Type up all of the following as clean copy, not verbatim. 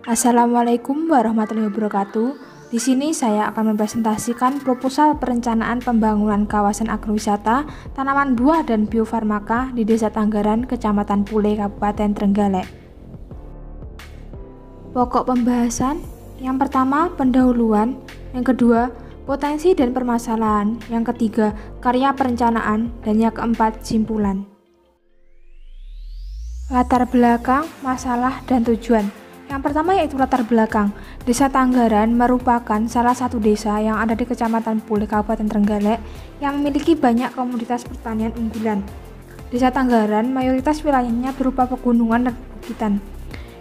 Assalamualaikum warahmatullahi wabarakatuh. Di sini saya akan mempresentasikan proposal perencanaan pembangunan kawasan agrowisata, tanaman buah dan biofarmaka di Desa Tanggaran, Kecamatan Pule, Kabupaten Trenggalek. Pokok pembahasan: yang pertama, pendahuluan; yang kedua, potensi dan permasalahan; yang ketiga, karya perencanaan; dan yang keempat, simpulan. Latar belakang, masalah, dan tujuan. Yang pertama yaitu latar belakang. Desa Tanggaran merupakan salah satu desa yang ada di Kecamatan Pule, Kabupaten Trenggalek yang memiliki banyak komoditas pertanian unggulan. Desa Tanggaran mayoritas wilayahnya berupa pegunungan dan perbukitan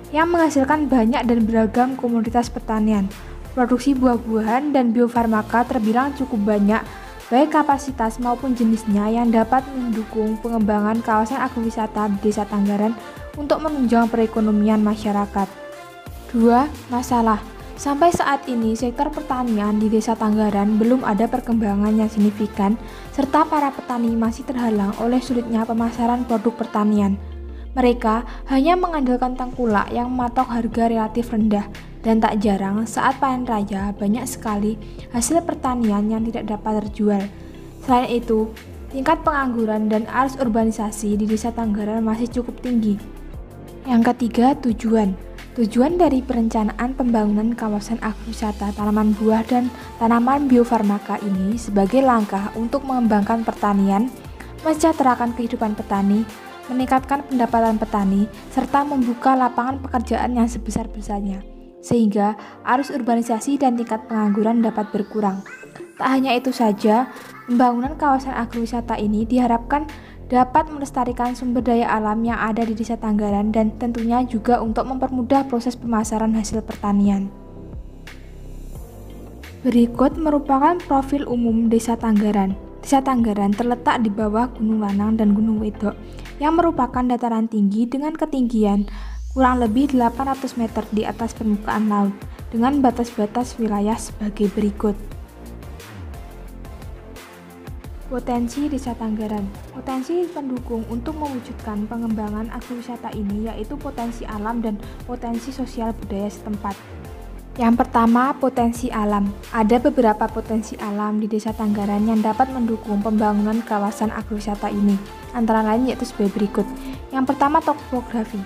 yang menghasilkan banyak dan beragam komoditas pertanian. Produksi buah-buahan dan biofarmaka terbilang cukup banyak, baik kapasitas maupun jenisnya, yang dapat mendukung pengembangan kawasan agrowisata di Desa Tanggaran untuk menunjang perekonomian masyarakat. 2. Masalah. Sampai saat ini sektor pertanian di Desa Tanggaran belum ada perkembangan yang signifikan, serta para petani masih terhalang oleh sulitnya pemasaran produk pertanian. Mereka hanya mengandalkan tengkulak yang mematok harga relatif rendah, dan tak jarang saat panen raya banyak sekali hasil pertanian yang tidak dapat terjual. Selain itu, tingkat pengangguran dan arus urbanisasi di Desa Tanggaran masih cukup tinggi. Yang ketiga, tujuan. Tujuan dari perencanaan pembangunan kawasan agrowisata tanaman buah dan tanaman biofarmaka ini sebagai langkah untuk mengembangkan pertanian, mensejahterakan kehidupan petani, meningkatkan pendapatan petani, serta membuka lapangan pekerjaan yang sebesar-besarnya, sehingga arus urbanisasi dan tingkat pengangguran dapat berkurang. Tak hanya itu saja, pembangunan kawasan agrowisata ini diharapkan dapat melestarikan sumber daya alam yang ada di Desa Tanggaran dan tentunya juga untuk mempermudah proses pemasaran hasil pertanian. Berikut merupakan profil umum Desa Tanggaran. Desa Tanggaran terletak di bawah Gunung Lanang dan Gunung Wedok yang merupakan dataran tinggi dengan ketinggian kurang lebih 800 meter di atas permukaan laut dengan batas-batas wilayah sebagai berikut. Potensi Desa Tanggaran. Potensi pendukung untuk mewujudkan pengembangan agrowisata ini yaitu potensi alam dan potensi sosial budaya setempat. Yang pertama, potensi alam. Ada beberapa potensi alam di Desa Tanggaran yang dapat mendukung pembangunan kawasan agrowisata ini, antara lain yaitu sebagai berikut. Yang pertama, topografi.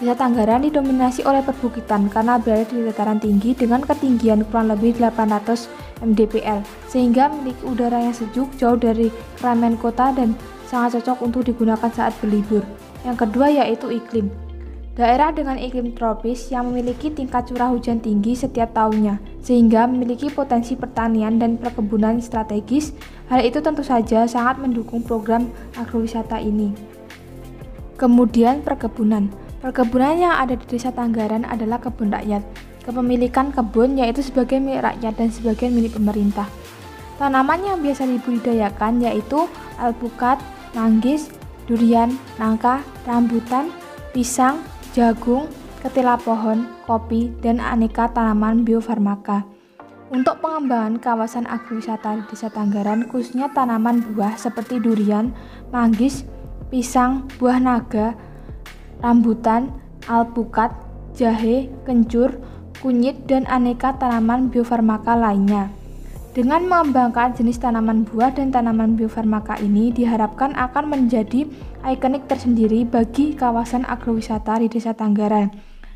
Desa Tanggaran didominasi oleh perbukitan karena berada di dataran tinggi dengan ketinggian kurang lebih 800 mdpl, sehingga memiliki udara yang sejuk, jauh dari keramaian kota dan sangat cocok untuk digunakan saat berlibur. Yang kedua yaitu iklim. Daerah dengan iklim tropis yang memiliki tingkat curah hujan tinggi setiap tahunnya, sehingga memiliki potensi pertanian dan perkebunan strategis. Hal itu tentu saja sangat mendukung program agrowisata ini. Kemudian perkebunan. Perkebunan yang ada di Desa Tanggaran adalah kebun rakyat. Kepemilikan kebun yaitu sebagian milik rakyat dan sebagian milik pemerintah. Tanaman yang biasa dibudidayakan yaitu alpukat, manggis, durian, nangka, rambutan, pisang, jagung, ketela pohon, kopi, dan aneka tanaman biofarmaka. Untuk pengembangan kawasan agrowisata di Desa Tanggaran, khususnya tanaman buah seperti durian, manggis, pisang, buah naga, rambutan, alpukat, jahe, kencur, kunyit, dan aneka tanaman biofarmaka lainnya. Dengan mengembangkan jenis tanaman buah dan tanaman biofarmaka ini diharapkan akan menjadi ikonik tersendiri bagi kawasan agrowisata di Desa Tanggaran.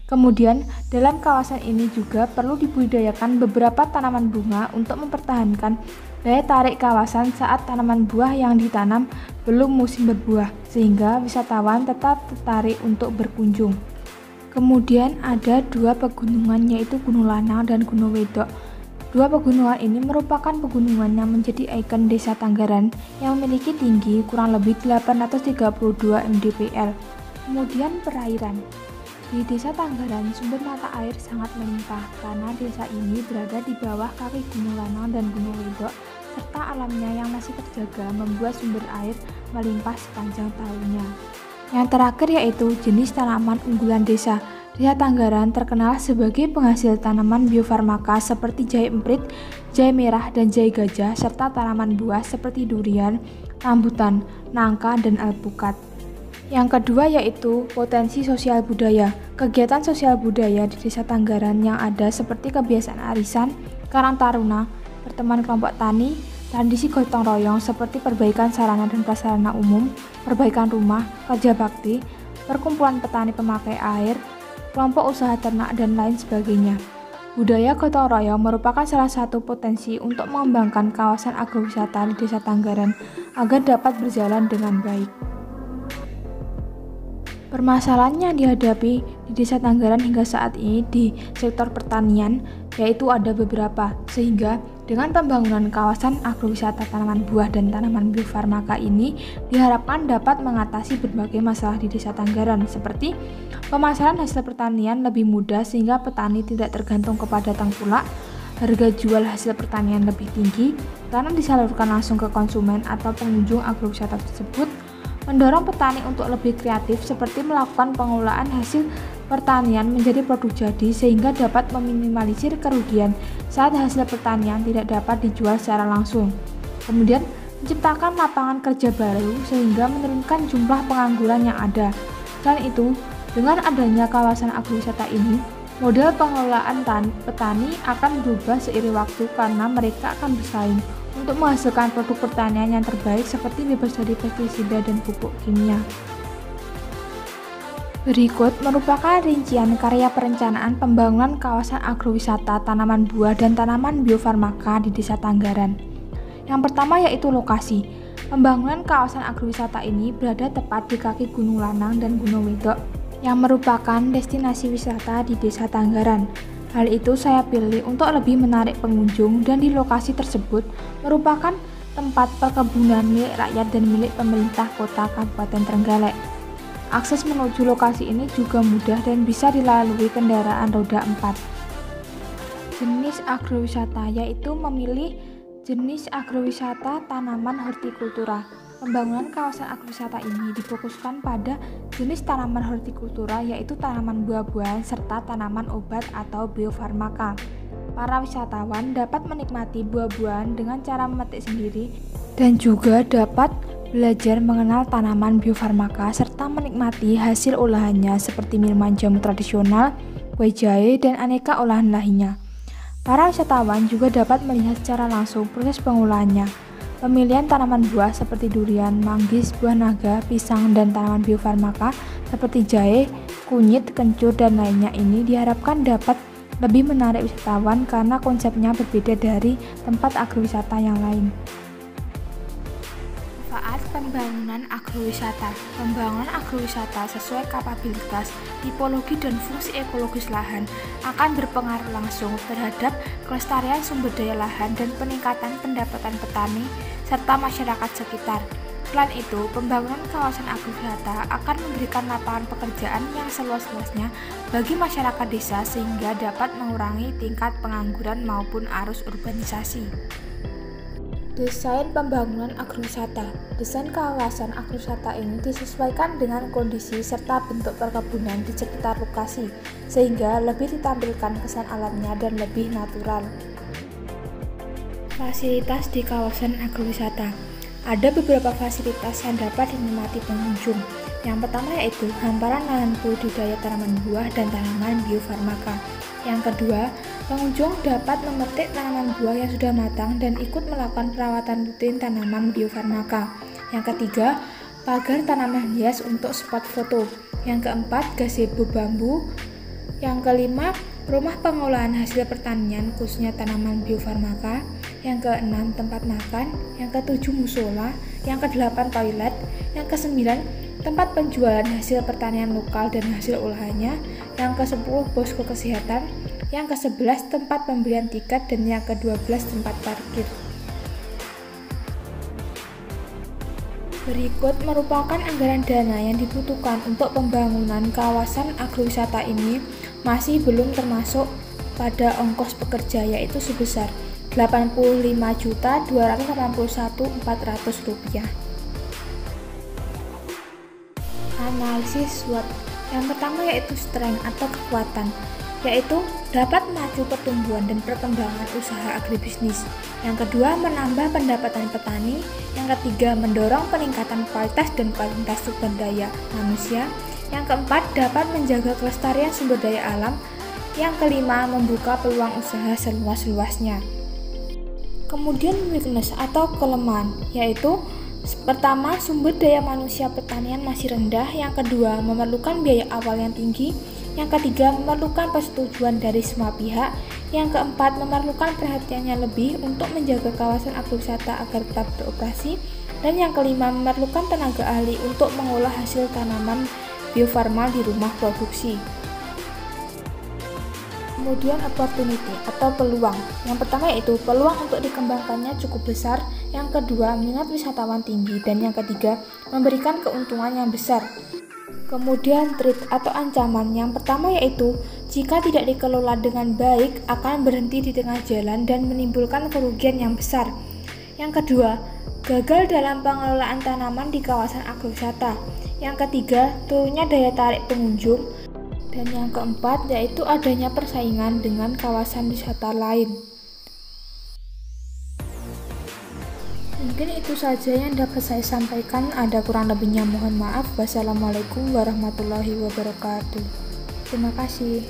Kemudian, dalam kawasan ini juga perlu dibudidayakan beberapa tanaman bunga untuk mempertahankan daya tarik kawasan saat tanaman buah yang ditanam belum musim berbuah, sehingga wisatawan tetap tertarik untuk berkunjung. Kemudian ada dua pegunungan yaitu Gunung Lanang dan Gunung Wedok. Dua pegunungan ini merupakan pegunungan yang menjadi ikon Desa Tanggaran yang memiliki tinggi kurang lebih 832 mdpl. Kemudian perairan. Di Desa Tanggaran sumber mata air sangat melimpah karena desa ini berada di bawah kaki Gunung Lanang dan Gunung Wedok, serta alamnya yang masih terjaga membuat sumber air melimpah sepanjang tahunnya. Yang terakhir yaitu jenis tanaman unggulan desa. Desa Tanggaran terkenal sebagai penghasil tanaman biofarmaka seperti jahe emprit, jahe merah, dan jahe gajah, serta tanaman buah seperti durian, rambutan, nangka, dan alpukat. Yang kedua yaitu potensi sosial budaya. Kegiatan sosial budaya di Desa Tanggaran yang ada seperti kebiasaan arisan, karang taruna, pertemuan kelompok tani, tradisi gotong royong seperti perbaikan sarana dan prasarana umum, perbaikan rumah, kerja bakti, perkumpulan petani pemakai air, kelompok usaha ternak, dan lain sebagainya. Budaya gotong royong merupakan salah satu potensi untuk mengembangkan kawasan agrowisata di Desa Tanggaran agar dapat berjalan dengan baik. Permasalahan yang dihadapi di Desa Tanggaran hingga saat ini di sektor pertanian yaitu ada beberapa, sehingga dengan pembangunan kawasan agrowisata tanaman buah dan tanaman biofarmaka ini diharapkan dapat mengatasi berbagai masalah di Desa Tanggaran seperti pemasaran hasil pertanian lebih mudah sehingga petani tidak tergantung kepada tengkulak, harga jual hasil pertanian lebih tinggi karena disalurkan langsung ke konsumen atau pengunjung agrowisata tersebut, mendorong petani untuk lebih kreatif seperti melakukan pengolahan hasil pertanian menjadi produk jadi sehingga dapat meminimalisir kerugian saat hasil pertanian tidak dapat dijual secara langsung. Kemudian, menciptakan lapangan kerja baru sehingga menurunkan jumlah pengangguran yang ada. Selain itu, dengan adanya kawasan agrowisata ini, model pengelolaan petani akan berubah seiring waktu karena mereka akan bersaing untuk menghasilkan produk pertanian yang terbaik seperti bebas dari pestisida dan pupuk kimia. Berikut merupakan rincian karya perencanaan pembangunan kawasan agrowisata tanaman buah dan tanaman biofarmaka di Desa Tanggaran. Yang pertama yaitu lokasi. Pembangunan kawasan agrowisata ini berada tepat di kaki Gunung Lanang dan Gunung Wedok yang merupakan destinasi wisata di Desa Tanggaran. Hal itu saya pilih untuk lebih menarik pengunjung dan di lokasi tersebut merupakan tempat perkebunan milik rakyat dan milik pemerintah kota Kabupaten Trenggalek. Akses menuju lokasi ini juga mudah dan bisa dilalui kendaraan roda 4. Jenis agrowisata yaitu memilih jenis agrowisata tanaman hortikultura. Pembangunan kawasan agrowisata ini difokuskan pada jenis tanaman hortikultura yaitu tanaman buah-buahan serta tanaman obat atau biofarmaka. Para wisatawan dapat menikmati buah-buahan dengan cara memetik sendiri dan juga dapat belajar mengenal tanaman biofarmaka serta menikmati hasil olahannya seperti minuman jamu tradisional, kue jahe, dan aneka olahan lainnya. Para wisatawan juga dapat melihat secara langsung proses pengolahannya. Pemilihan tanaman buah seperti durian, manggis, buah naga, pisang, dan tanaman biofarmaka seperti jahe, kunyit, kencur, dan lainnya ini diharapkan dapat lebih menarik wisatawan karena konsepnya berbeda dari tempat agrowisata yang lain. Manfaat pembangunan agrowisata. Pembangunan agrowisata sesuai kapabilitas, tipologi dan fungsi ekologis lahan akan berpengaruh langsung terhadap kelestarian sumber daya lahan dan peningkatan pendapatan petani serta masyarakat sekitar. Selain itu, pembangunan kawasan agrowisata akan memberikan lapangan pekerjaan yang seluas-luasnya bagi masyarakat desa sehingga dapat mengurangi tingkat pengangguran maupun arus urbanisasi. Desain pembangunan agrowisata. Desain kawasan agrowisata ini disesuaikan dengan kondisi serta bentuk perkebunan di sekitar lokasi, sehingga lebih ditampilkan kesan alamnya dan lebih natural. Fasilitas di kawasan agrowisata. Ada beberapa fasilitas yang dapat dinikmati pengunjung. Yang pertama yaitu hamparan lahan budidaya tanaman buah dan tanaman biofarmaka. Yang kedua, pengunjung dapat memetik tanaman buah yang sudah matang dan ikut melakukan perawatan rutin tanaman biofarmaka. Yang ketiga, pagar tanaman hias untuk spot foto. Yang keempat, gazebo bambu. Yang kelima, rumah pengolahan hasil pertanian khususnya tanaman biofarmaka. Yang keenam, tempat makan. Yang ketujuh, musola. Yang kedelapan, toilet. Yang kesembilan, tempat penjualan hasil pertanian lokal dan hasil olahannya. Yang ke-10 posko kesehatan, yang ke-11 tempat pembelian tiket, dan yang ke-12 tempat parkir. Berikut merupakan anggaran dana yang dibutuhkan untuk pembangunan kawasan agrowisata ini masih belum termasuk pada ongkos pekerja yaitu sebesar Rp85.281.400. Analisis SWOT. Yang pertama yaitu strength atau kekuatan. yaitu dapat memacu pertumbuhan dan perkembangan usaha agribisnis. Yang kedua, menambah pendapatan petani. Yang ketiga, mendorong peningkatan kualitas dan kualitas sumber daya manusia. Yang keempat, dapat menjaga kelestarian sumber daya alam. Yang kelima, membuka peluang usaha seluas-luasnya. Kemudian weakness atau kelemahan, yaitu pertama, sumber daya manusia pertanian masih rendah. Yang kedua, memerlukan biaya awal yang tinggi. Yang ketiga, memerlukan persetujuan dari semua pihak. Yang keempat, memerlukan perhatiannya lebih untuk menjaga kawasan agrowisata agar tetap beroperasi. Dan yang kelima, memerlukan tenaga ahli untuk mengolah hasil tanaman biofarma di rumah produksi. Kemudian opportunity atau peluang. Yang pertama yaitu peluang untuk dikembangkannya cukup besar. Yang kedua, minat wisatawan tinggi. Dan yang ketiga, memberikan keuntungan yang besar. Kemudian threat atau ancaman. Yang pertama yaitu jika tidak dikelola dengan baik akan berhenti di tengah jalan dan menimbulkan kerugian yang besar. Yang kedua, gagal dalam pengelolaan tanaman di kawasan agrowisata. Yang ketiga, turunnya daya tarik pengunjung. Dan yang keempat yaitu adanya persaingan dengan kawasan wisata lain. Mungkin itu saja yang dapat saya sampaikan. Ada kurang lebihnya mohon maaf. Wassalamualaikum warahmatullahi wabarakatuh. Terima kasih.